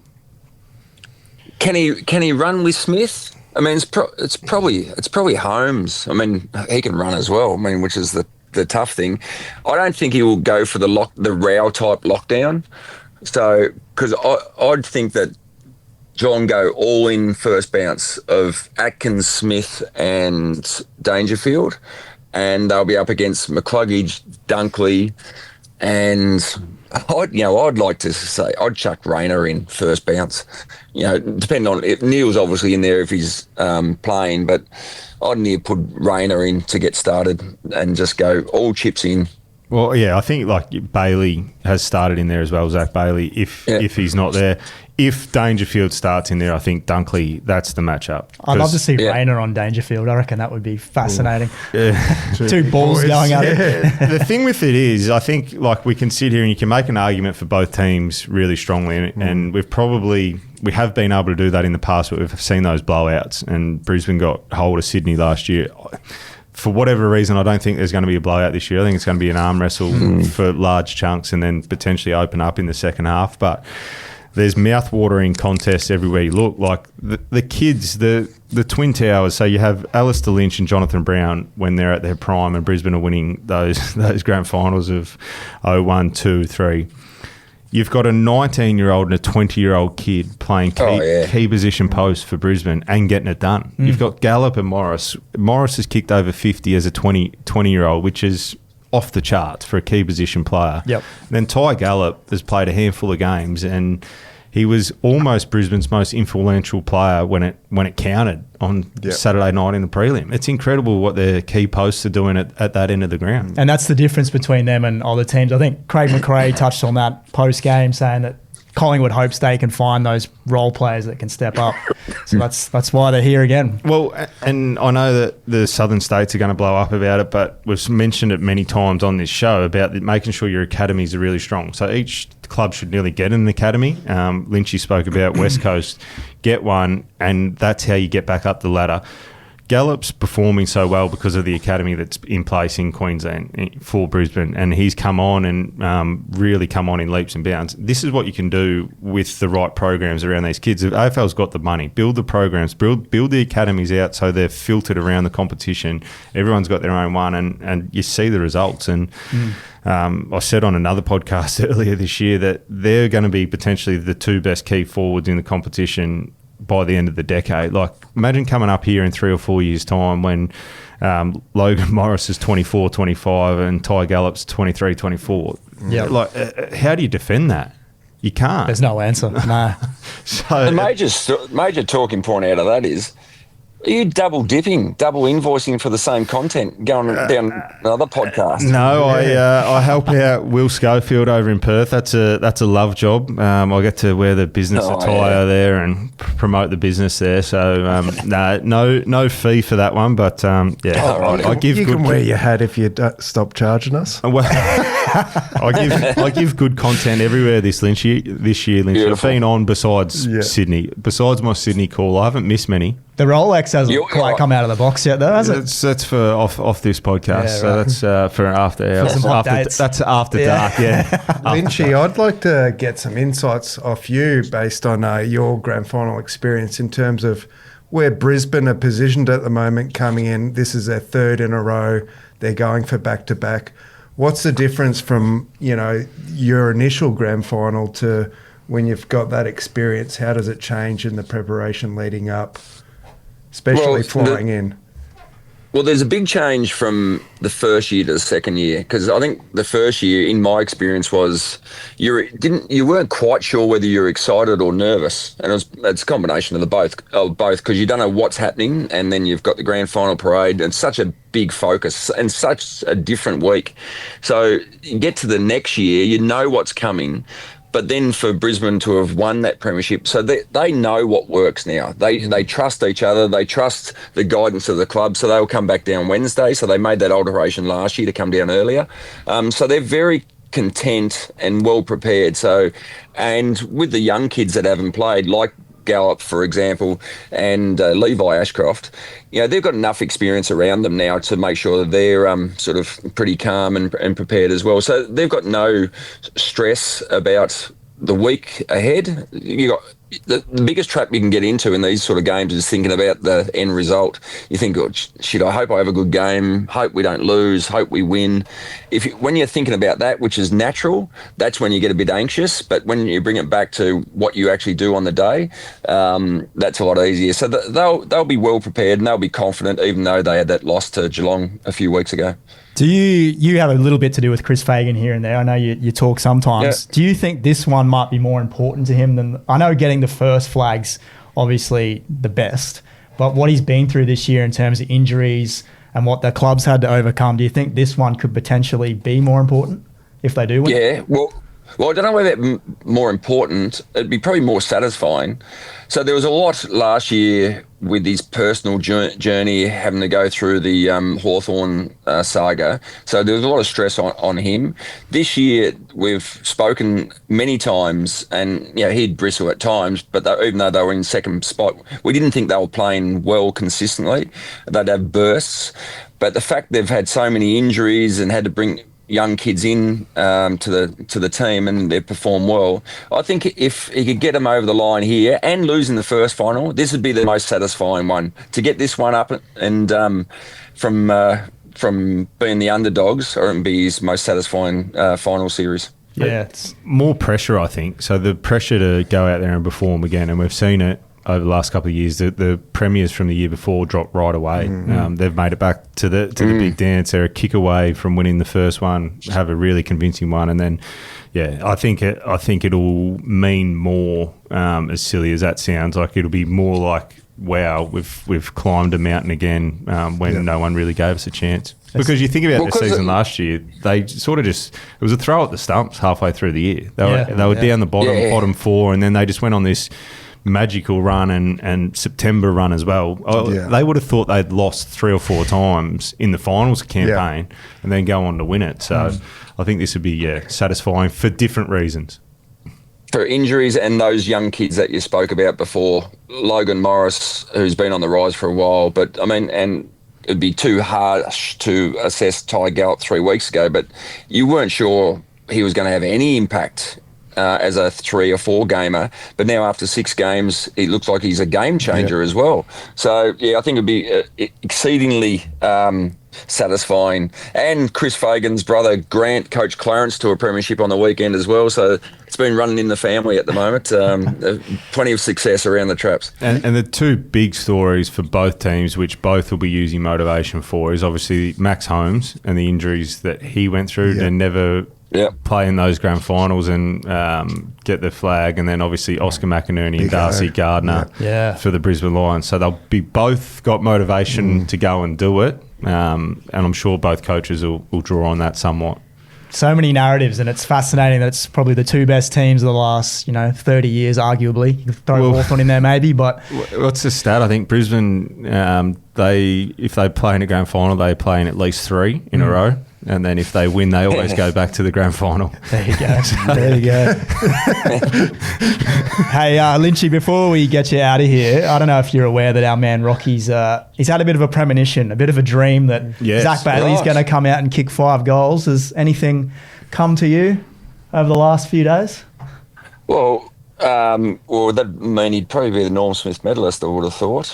Speaker 5: Can he run with Smith? I mean, it's probably Holmes. I mean, he can run as well. I mean, which is the tough thing. I don't think he will go for the Rao type lockdown. So because I'd think that Geelong go all in first bounce of Atkins, Smith and Dangerfield, and they'll be up against McCluggage, Dunkley, and I'd like to say I'd chuck Rayner in first bounce. Depending on if Neale's obviously in there if he's playing, but I'd put Rayner in to get started and just go all chips in.
Speaker 4: Well, yeah, I think like Bailey has started in there as well, Zach Bailey, if he's not there. If Dangerfield starts in there, I think Dunkley, that's the matchup.
Speaker 2: I'd love to see Rayner on Dangerfield. I reckon that would be fascinating. Two balls going at it.
Speaker 4: The thing with it is, I think like we can sit here and you can make an argument for both teams really strongly, and we have been able to do that in the past, but we've seen those blowouts, and Brisbane got hold of Sydney last year. For whatever reason, I don't think there's going to be a blowout this year. I think it's going to be an arm wrestle for large chunks and then potentially open up in the second half. But there's mouth-watering contests everywhere you look. Like the kids, the Twin Towers, so you have Alastair, Lynch and Jonathan Brown when they're at their prime, and Brisbane are winning those grand finals of 01, 2, 3. You've got a 19-year-old and a 20-year-old kid playing key position posts for Brisbane and getting it done. You've got Gallup and Morris. Morris has kicked over 50 as a 20-year-old, which is off the charts for a key position player.
Speaker 2: Yep.
Speaker 4: Then Ty Gallup has played a handful of games, and he was almost Brisbane's most influential player when it counted on Saturday night in the prelim. It's incredible what their key posts are doing at that end of the ground.
Speaker 2: And that's the difference between them and other teams. I think Craig McRae touched on that post-game, saying that Collingwood hopes they can find those role players that can step up. So that's why they're here again.
Speaker 4: Well, and I know that the southern states are going to blow up about it, but we've mentioned it many times on this show about making sure your academies are really strong. So each club should nearly get an academy. Lynchy spoke about West Coast. Get one, and that's how you get back up the ladder. Gallup's performing so well because of the academy that's in place in Queensland for Brisbane, and he's come on and really come on in leaps and bounds. This is what you can do with the right programs around these kids. The AFL's got the money. Build the programs, build the academies out so they're filtered around the competition. Everyone's got their own one, and you see the results. And I said on another podcast earlier this year that they're going to be potentially the two best key forwards in the competition by the end of the decade. Like, imagine coming up here in 3 or 4 years' time when Logan Morris is 24, 25 and Ty Gallup's 23, 24.
Speaker 2: Yeah.
Speaker 4: Like, how do you defend that? You can't.
Speaker 2: There's no answer. No.
Speaker 5: So the major talking point out of that is, are you double invoicing for the same content going down another podcast?
Speaker 4: No, I help out Will Schofield over in Perth. That's a love job. I get to wear the business attire there and promote the business there. So no fee for that one, but I give.
Speaker 3: You can wear your hat if you stop charging us.
Speaker 4: Well, I give good content everywhere this year. Lynch. I've been on besides Sydney. Besides my Sydney call, I haven't missed many.
Speaker 2: The Rolex hasn't quite come out of the box yet, though, has it?
Speaker 4: That's for off this podcast.
Speaker 2: Yeah,
Speaker 4: so that's for after hours. That's after dark. Yeah.
Speaker 3: Lynchy, I'd like to get some insights off you based on your grand final experience in terms of where Brisbane are positioned at the moment coming in. This is their third in a row. They're going for back-to-back. What's the difference from, your initial grand final to when you've got that experience? How does it change in the preparation leading up, especially flying in?
Speaker 5: Well, there's a big change from the first year to the second year, because I think the first year, in my experience, was you weren't quite sure whether you were excited or nervous, and it's a combination of the both, because you don't know what's happening, and then you've got the grand final parade, and such a big focus and such a different week. So you get to the next year, you know what's coming. But then for Brisbane to have won that premiership, so they know what works now. They trust each other. They trust the guidance of the club. So they'll come back down Wednesday. So they made that alteration last year to come down earlier. So they're very content and well prepared. So, and with the young kids that haven't played, like Gallup, for example, and Levi Ashcroft, they've got enough experience around them now to make sure that they're sort of pretty calm and prepared as well. So they've got no stress about the week ahead. You got the biggest trap you can get into in these sort of games is thinking about the end result. You think, oh, shit, I hope I have a good game, hope we don't lose, hope we win. When you're thinking about that, which is natural, that's when you get a bit anxious. But when you bring it back to what you actually do on the day, that's a lot easier. So they'll be well prepared and they'll be confident, even though they had that loss to Geelong a few weeks ago.
Speaker 2: Do you have a little bit to do with Chris Fagan here and there? I know you talk sometimes. Yeah. Do you think this one might be more important to him than... I know getting the first flag's obviously the best, but what he's been through this year in terms of injuries, and what the clubs had to overcome, do you think this one could potentially be more important if they do win?
Speaker 5: Yeah, well, I don't know whether that's more important. It'd be probably more satisfying. So there was a lot last year with his personal journey, having to go through the Hawthorn saga. So there was a lot of stress on him. This year, we've spoken many times, and he'd bristle at times, but even though they were in second spot, we didn't think they were playing well consistently. They'd have bursts. But the fact they've had so many injuries and had to bring young kids in to the team, and they've performed well. I think if he could get them over the line here and lose in the first final, this would be the most satisfying one. To get this one up and from being the underdogs, or it would be his most satisfying final series.
Speaker 2: Yeah, it's
Speaker 4: more pressure, I think. So the pressure to go out there and perform again, and we've seen it over the last couple of years. The premiers from the year before dropped right away. They've made it back to the big dance. They're a kick away from winning the first one, have a really convincing one, and then I think it'll mean more. As silly as that sounds, like it'll be more like, wow, we've climbed a mountain again when no one really gave us a chance. Because you think about the season last year, they sort of just, it was a throw at the stumps halfway through the year. They were down the bottom four, and then they just went on this magical run and September run as well. They would have thought they'd lost 3 or 4 times in the finals campaign and then go on to win it. So I think this would be satisfying for different reasons.
Speaker 5: For injuries and those young kids that you spoke about before, Logan Morris, who's been on the rise for a while, but I mean, and it'd be too harsh to assess Ty Gallop 3 weeks ago, but you weren't sure he was going to have any impact as a 3 or 4 gamer, but now after 6 games, it looks like he's a game changer as well. So I think it'd be exceedingly satisfying. And Chris Fagan's brother Grant coached Clarence to a premiership on the weekend as well. So it's been running in the family at the moment. Plenty of success around the traps.
Speaker 4: And the 2 big stories for both teams, which both will be using motivation for, is obviously Max Holmes and the injuries that he went through and never play in those grand finals and get the flag, and then obviously Oscar McInerney and Darcy Gardner for the Brisbane Lions. So they'll be both got motivation to go and do it, and I'm sure both coaches will draw on that somewhat.
Speaker 2: So many narratives, and it's fascinating that it's probably the 2 best teams of the last 30 years, arguably. You could throw Hawthorn in there maybe, but
Speaker 4: what's the stat? I think Brisbane, if they play in a grand final, they play in at least 3 in a row. And then if they win, they always go back to the grand final.
Speaker 2: There you go. There you go. Hey, Lynchy, before we get you out of here, I don't know if you're aware that our man Rocky's he's had a bit of a premonition, a bit of a dream that Zach Bailey's going to come out and kick 5 goals. Has anything come to you over the last few days?
Speaker 5: Well, that mean he'd probably be the Norm Smith medalist, I would have thought.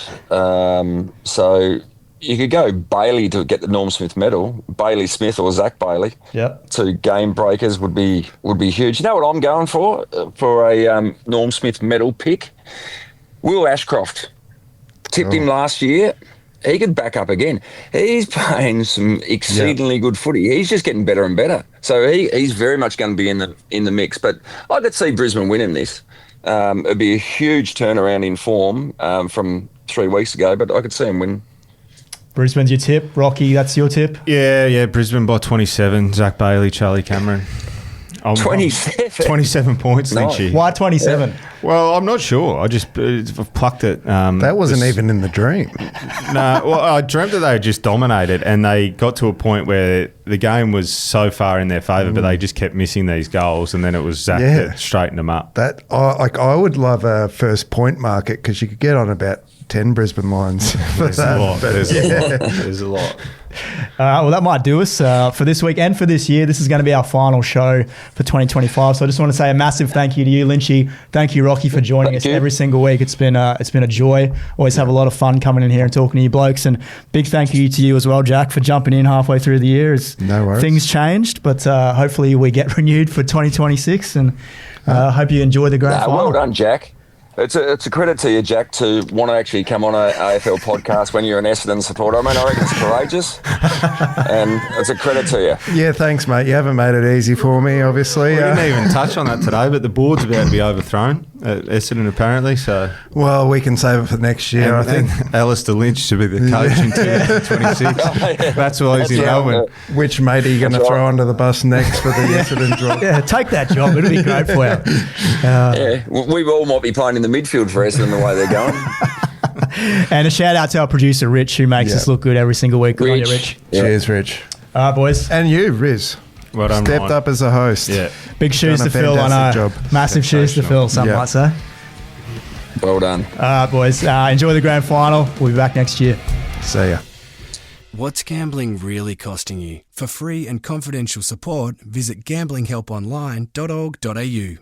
Speaker 5: So you could go Bailey to get the Norm Smith medal, Bailey Smith or Zach Bailey.
Speaker 2: Yep.
Speaker 5: 2 game breakers would be huge. You know what I'm going for a Norm Smith medal pick? Will Ashcroft. Tipped him last year. He could back up again. He's playing some exceedingly good footy. He's just getting better and better. So he's very much going to be in the mix. But I could see Brisbane winning this. It'd be a huge turnaround in form from 3 weeks ago, but I could see him win.
Speaker 2: Brisbane's your tip. Rocky, that's your tip?
Speaker 4: Yeah, Brisbane by 27. Zach Bailey, Charlie Cameron.
Speaker 5: 27?
Speaker 4: 27 points, Lynchy.
Speaker 2: Why 27?
Speaker 4: Well, I'm not sure. I've plucked it.
Speaker 3: That wasn't even in the dream.
Speaker 4: No, well, I dreamt that they just dominated, and they got to a point where the game was so far in their favour, but they just kept missing these goals, and then it was Zach that straightened them up.
Speaker 3: I would love a first point market, because you could get on about 10 Brisbane lines.
Speaker 4: There's a lot. There's a lot.
Speaker 2: Well, that might do us for this week and for this year. This is going to be our final show for 2025. So I just want to say a massive thank you to you, Lynchy. Thank you, Rocky, for joining us every single week. It's been a joy. Always have a lot of fun coming in here and talking to you blokes. And big thank you to you as well, Jack, for jumping in halfway through the year.
Speaker 3: No worries.
Speaker 2: Things changed, but hopefully we get renewed for 2026. And hope you enjoy the grand final.
Speaker 5: Well done, Jack. It's a credit to you, Jack, to want to actually come on an AFL podcast when you're an Essendon supporter. I mean, I reckon it's courageous, and it's a credit to you.
Speaker 3: Yeah, thanks, mate. You haven't made it easy for me, obviously.
Speaker 4: We didn't even touch on that today, but the board's about to be overthrown. at Essendon apparently. So
Speaker 3: Well, we can save it for next year, I think.
Speaker 4: and Alastair Lynch should be the coach in 2026. That's why he's in Melbourne.
Speaker 3: Which mate are you going to
Speaker 5: That's
Speaker 3: throw
Speaker 5: right.
Speaker 3: under the bus next for the Essendon job?
Speaker 2: Yeah, take that job. It'll be great for you.
Speaker 5: Yeah, we all might be playing in the midfield for Essendon the way they're going.
Speaker 2: And a shout out to our producer, Rich, who makes
Speaker 3: Yeah.
Speaker 2: us look good every single week. Good on you, Rich.
Speaker 5: Yeah.
Speaker 3: Cheers, Rich.
Speaker 2: All right, boys.
Speaker 3: And you, Riz.
Speaker 4: Well done,
Speaker 3: Stepped
Speaker 4: Ryan.
Speaker 3: up as a host.
Speaker 4: Yeah.
Speaker 2: Big shoes
Speaker 3: Done
Speaker 2: to
Speaker 3: a
Speaker 2: fill, I know.
Speaker 3: fantastic job.
Speaker 2: Massive shoes to fill, some
Speaker 3: Yeah.
Speaker 2: might say.
Speaker 5: Well done.
Speaker 2: All right, boys. Enjoy the grand final. We'll be back next year.
Speaker 3: See ya.
Speaker 6: What's gambling really costing you? For free and confidential support, visit gamblinghelponline.org.au.